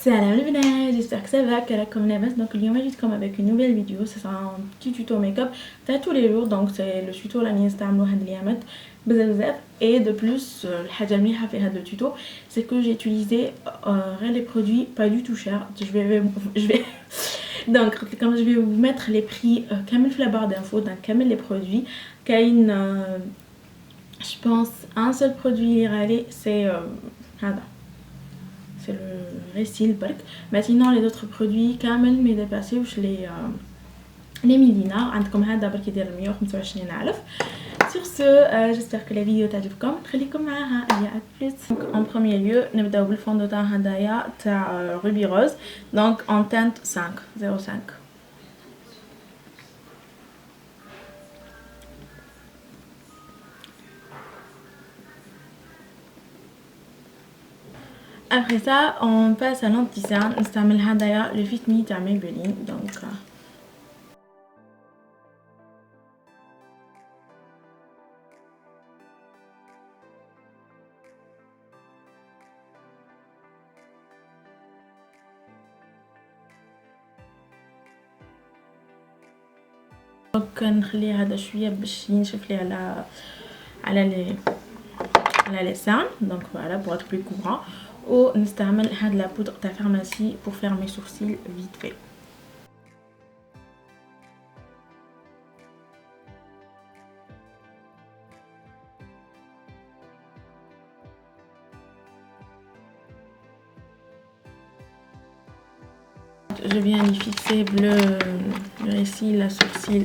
Salam les bnat, j'espère que ça va, que comme la base. Donc اليوم جيتكم avec une nouvelle vidéo, ça sera un petit tuto make-up تاع tous les jours. Donc c'est le tuto اللي راني نستعملو هاد الأيامات بزاف. Et de plus الحاجة المليحة في هاد le tuto c'est que j'ai utilisé les produits pas du tout chers. Je vais donc comme je vais vous mettre les prix كامل في la barre d'infos dans كامل les produits. كاين je pense un seul produit غالي c'est هذا. C'est le Restyl Bulk. Mais sinon les autres produits كامل ما يدباسيوش les 1000 dinars. عندكم هذا برك يدير 125 ألف. Sur ce, j'espère que la vidéo تعجبكم. خليكم معاها. Allez, à plus. Donc en premier lieu نبداو بالفون دو تاع هدايا تاع Ruby Rose. Donc en teinte 5. Après ça, on passe à l'anti-cerne. نستعمل هدايا le Fit Me تاع Maybelline. Donc نخلي هذا شويه باش ينشف لي على les cernes. Donc voilà, pour être plus couvrant. ونستعمل هاد la poudre تاع pharmacie pour faire mes sourcils vite fait. Je viens y fixer le Restyl la sourcil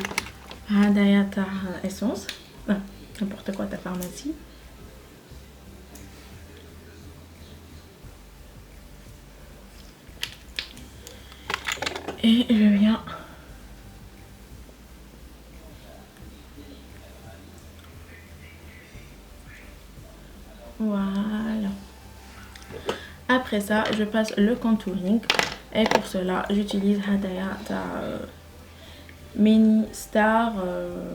هدايا تاع essence, n'importe quoi تاع pharmacie. Et je viens voilà. Après ça, je passe le contouring. Et pour cela, j'utilise Hadaya Mini Star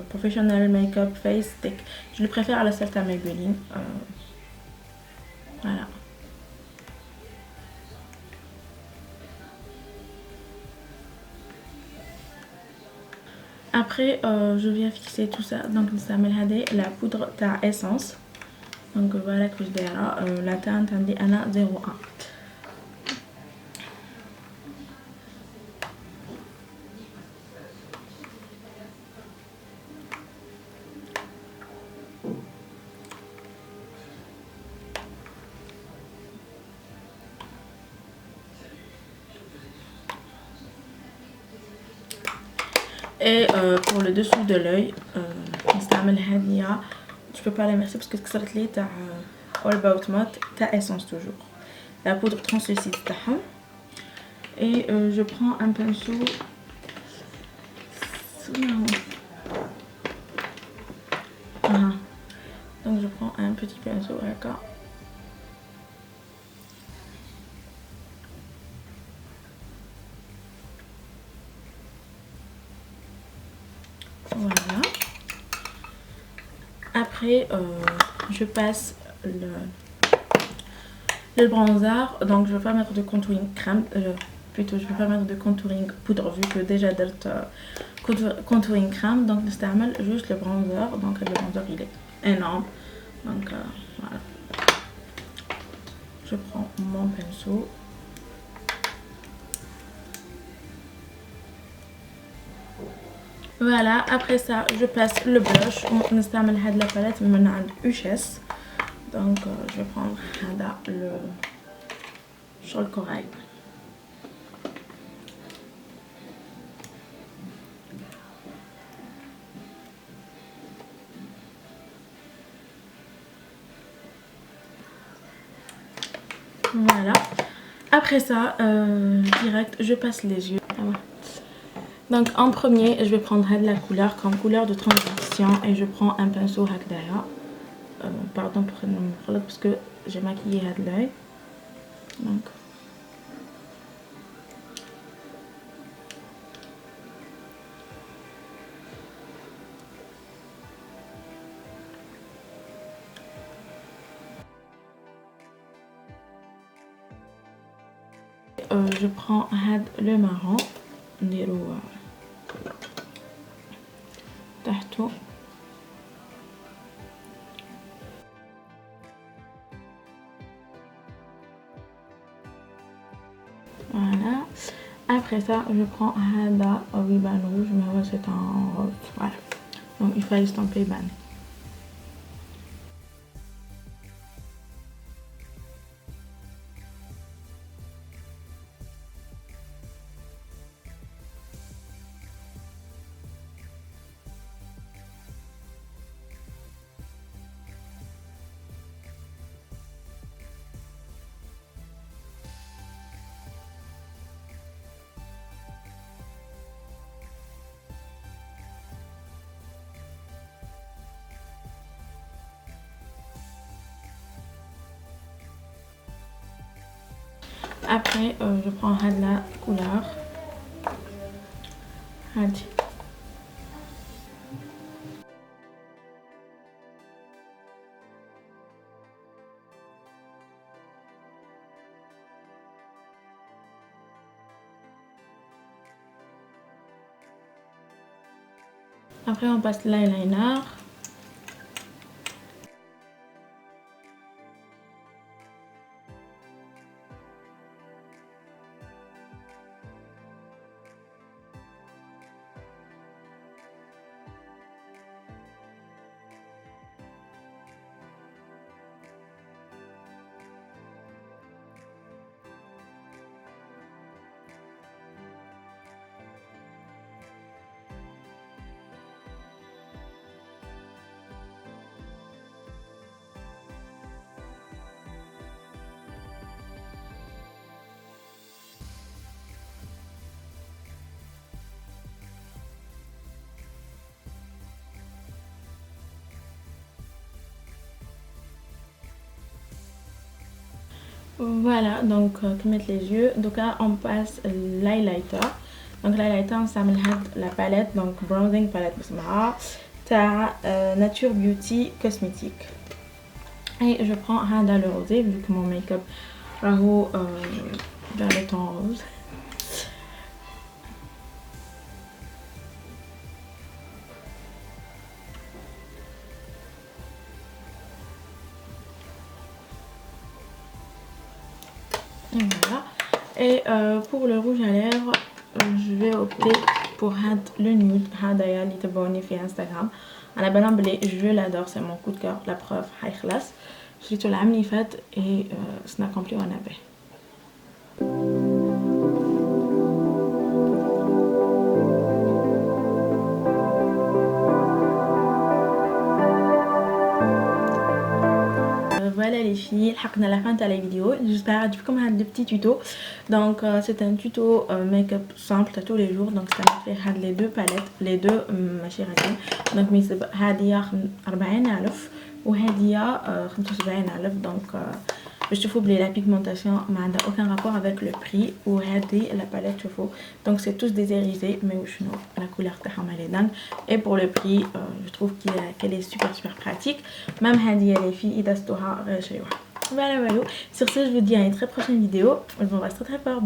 Professional Makeup Face Stick. Je le préfère à la celle à Maybelline. Voilà. Après, je viens fixer tout ça. Donc, ça me la poudre ta essence. Donc, voilà que je dirai. La teinte est Anna 01. Et pour le dessous de l'œil, je peux pas la remercier parce que c'est All About Matte, ta essence toujours. La poudre translucide taha. Et je prends un pinceau. Donc je prends un petit pinceau, d'accord. Voilà. Après, je passe le bronzer. Donc je vais pas mettre de contouring crème. Plutôt, je vais pas mettre de contouring poudre vu que déjà d'être contouring crème. Donc نستعمل juste le bronzer. Donc le bronzer il est énorme. Donc voilà. Je prends mon pinceau. Voilà, après ça, je place le blush. On نستعمل هاد la palette من عند Uches. Donc je vais prendre هذا le Charles Corail. Voilà. Après ça, direct, je passe les yeux. Donc en premier, je vais prendre la couleur comme couleur de transition et je prends un pinceau Hakdaya. Pardon pour le parce que j'ai maquillé l'œil. Donc je prends le marron نديرو تحته. Voilà. Après ça, je prends un ruban rouge, mais ouais, c'est un rose. Voilà. Donc il faut estamper ban. Après, je prends la couleur. Après, on passe l'eyeliner. Voilà, donc mettre les yeux. Donc là, on passe l'highlighter. Donc l'highlighter, on s'amène la palette, donc bronzing palette بسمعها تاع Nature Beauty Cosmétique. Et je prends هذا le rosé vu que mon make-up راهو vers le ton rose. Et voilà. Et pour le rouge à lèvres, je vais opter pour le nude. هذا اللي تبعوني في Instagram. انا بنام بلي je l'adore, c'est mon coup de cœur. La preuve هاي خلاص شريته العام اللي فات et سنا كومبلي وانا به. Voilà les filles, on a la fin de la vidéo. J'espère que vous avez un petit tuto. Donc c'est un tuto make-up simple à tous les jours. Donc ça m'a fait les deux palettes, les deux machines. Donc هذه 40,000 وهذه 75,000. Donc je trouve que la pigmentation n'a aucun rapport avec le prix. Ou la palette je trouve. Donc c'est tous des irisés, mais la couleur est dingue. Et pour le prix, je trouve qu'elle est super pratique. Même les filles, ils doivent voilà. Sur ce, je vous dis à une très prochaine vidéo. Je vous embrasse très fort.